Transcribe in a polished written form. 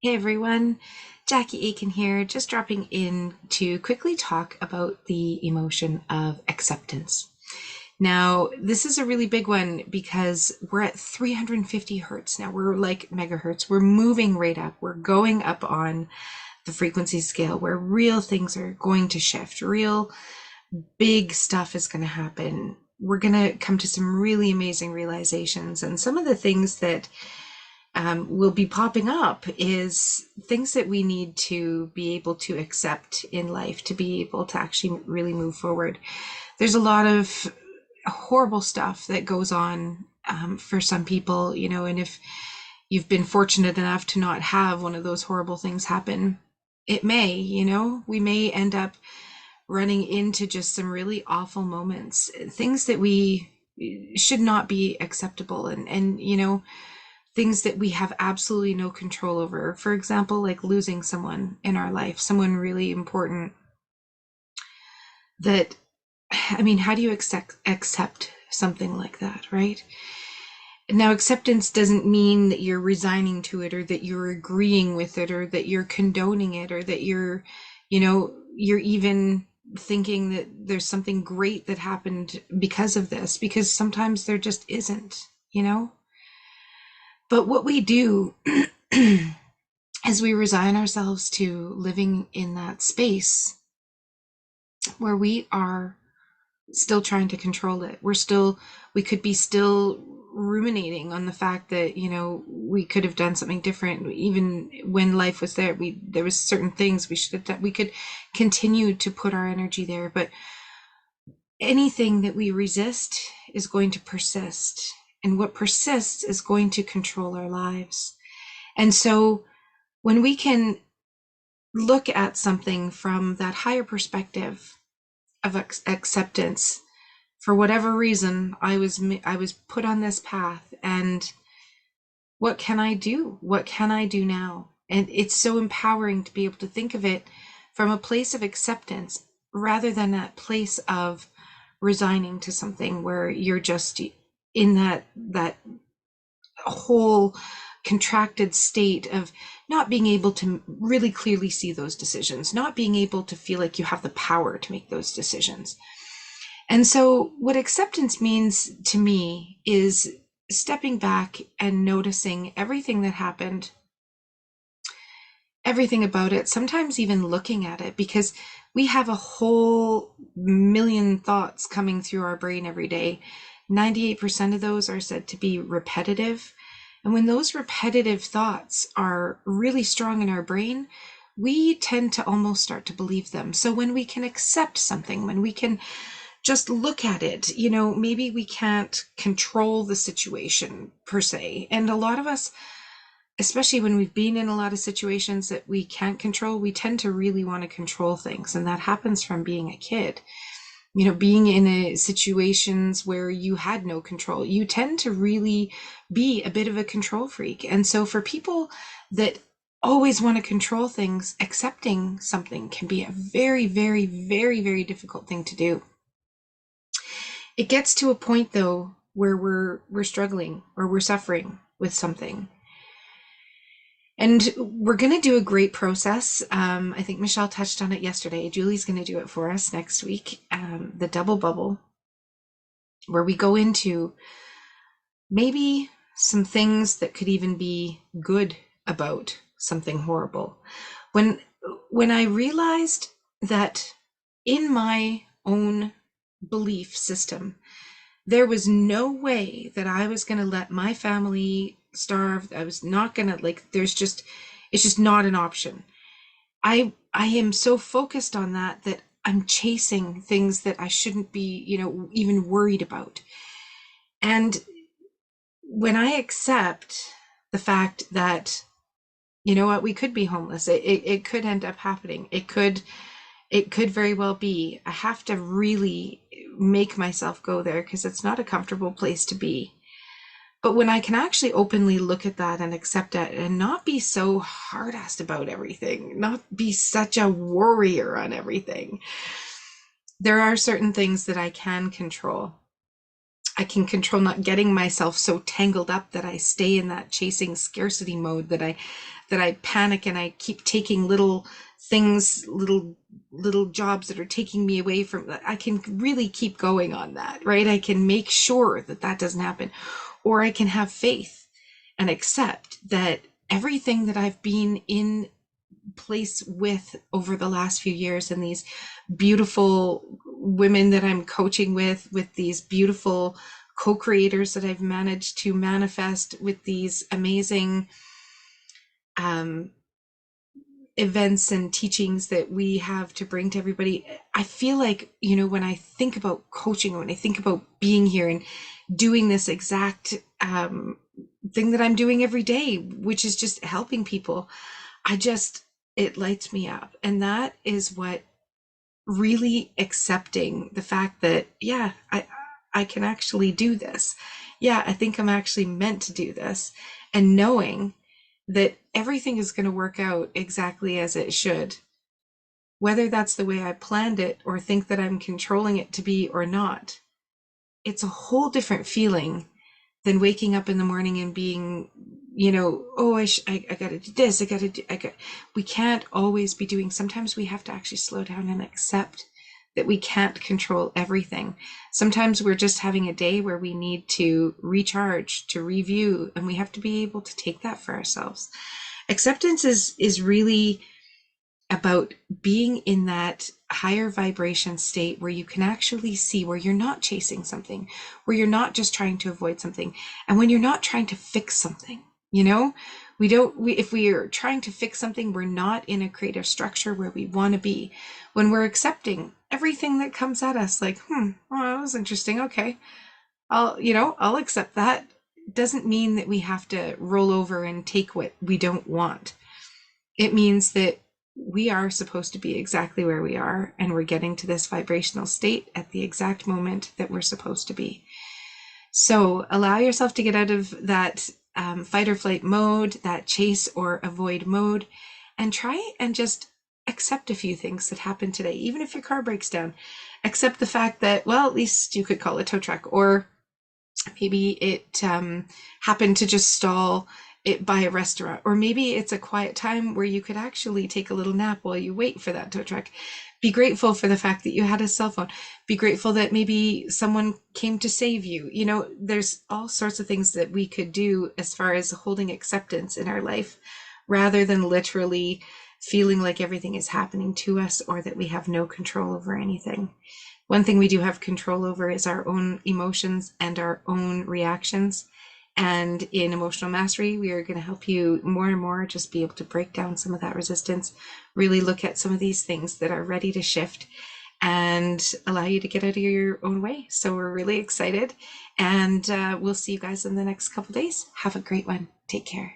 Hey everyone, Jackie Aiken here, just dropping in to quickly talk about the emotion of acceptance. Now, this is a really big one because we're at 350 hertz now. We're like megahertz. We're moving right up. We're going up on the frequency scale where real things are going to shift. Real big stuff is going to happen. We're going to come to some really amazing realizations. And some of the things that will be popping up is things that we need to be able to accept in life to be able to actually really move forward. There's a lot of horrible stuff that goes on for some people, and if you've been fortunate enough to not have one of those horrible things happen, it may, we may end up running into just some really awful moments, things that we should not be acceptable and things that we have absolutely no control over. For example, like losing someone in our life, someone really important that, I mean, how do you accept something like that, right? Now, acceptance doesn't mean that you're resigning to it or that you're agreeing with it or that you're condoning it or that you're even thinking that there's something great that happened because of this, because sometimes there just isn't. But what we do is we resign ourselves to living in that space where we are still trying to control it. We could be still ruminating on the fact that, we could have done something different. Even when life was there was certain things we should have done. We could continue to put our energy there, but anything that we resist is going to persist. And what persists is going to control our lives. And so when we can look at something from that higher perspective of acceptance, for whatever reason, I was put on this path, and what can I do? What can I do now? And it's so empowering to be able to think of it from a place of acceptance rather than that place of resigning to something where you're just in that whole contracted state of not being able to really clearly see those decisions, not being able to feel like you have the power to make those decisions. And so, what acceptance means to me is stepping back and noticing everything that happened, everything about it, sometimes even looking at it, because we have a whole million thoughts coming through our brain every day. 98% of those are said to be repetitive. And when those repetitive thoughts are really strong in our brain, we tend to almost start to believe them. So when we can accept something, when we can just look at it, maybe we can't control the situation per se. And a lot of us, especially when we've been in a lot of situations that we can't control, we tend to really want to control things. And that happens from being a kid. Being in situations where you had no control, you tend to really be a bit of a control freak. And so for people that always want to control things, accepting something can be a very, very, very, very difficult thing to do. It gets to a point though where we're struggling or we're suffering with something. And we're going to do a great process. I think Michelle touched on it yesterday. Julie's going to do it for us next week. The double bubble, where we go into maybe some things that could even be good about something horrible. When I realized that in my own belief system, there was no way that I was going to let my family starve. I was not going to it's just not an option. I am so focused on that I'm chasing things that I shouldn't be, even worried about. And when I accept the fact that, we could be homeless, it could end up happening. It could very well be. I have to really make myself go there because it's not a comfortable place to be. But when I can actually openly look at that and accept it and not be so hard-assed about everything, not be such a worrier on everything, there are certain things that I can control. I can control not getting myself so tangled up that I stay in that chasing scarcity mode, that I panic and I keep taking little things, little jobs that are taking me away from that. I can really keep going on that, right? I can make sure that that doesn't happen. Or I can have faith and accept that everything that I've been in place with over the last few years, and these beautiful women that I'm coaching with these beautiful co-creators that I've managed to manifest, with these amazing um, events and teachings that we have to bring to everybody. I feel like, when I think about coaching, when I think about being here and doing this exact thing that I'm doing every day, which is just helping people, it lights me up. And that is what really accepting the fact that, yeah, I can actually do this. Yeah, I think I'm actually meant to do this. And knowing that everything is going to work out exactly as it should, whether that's the way I planned it or think that I'm controlling it to be or not. It's a whole different feeling than waking up in the morning and being, oh, I got to do this. We can't always be doing, sometimes we have to actually slow down and accept that we can't control everything. Sometimes we're just having a day where we need to recharge, to review, and we have to be able to take that for ourselves. Acceptance is really about being in that higher vibration state where you can actually see, where you're not chasing something, where you're not just trying to avoid something, and when you're not trying to fix something. If we are trying to fix something, we're not in a creative structure where we want to be. When we're accepting everything that comes at us, like, well, that was interesting. Okay, I'll accept that. Doesn't mean that we have to roll over and take what we don't want. It means that we are supposed to be exactly where we are, and we're getting to this vibrational state at the exact moment that we're supposed to be. So allow yourself to get out of that fight or flight mode, that chase or avoid mode, and try and just accept a few things that happen today. Even if your car breaks down, accept the fact that, well, at least you could call a tow truck, or maybe it happened to just stall it by a restaurant, or maybe it's a quiet time where you could actually take a little nap while you wait for that tow truck. Be grateful for the fact that you had a cell phone. Be grateful that maybe someone came to save you. There's all sorts of things that we could do as far as holding acceptance in our life, rather than literally feeling like everything is happening to us or that we have no control over anything. One thing we do have control over is our own emotions and our own reactions. And in Emotional Mastery, we are going to help you more and more just be able to break down some of that resistance, really look at some of these things that are ready to shift and allow you to get out of your own way. So we're really excited, and we'll see you guys in the next couple days. Have a great one. Take care.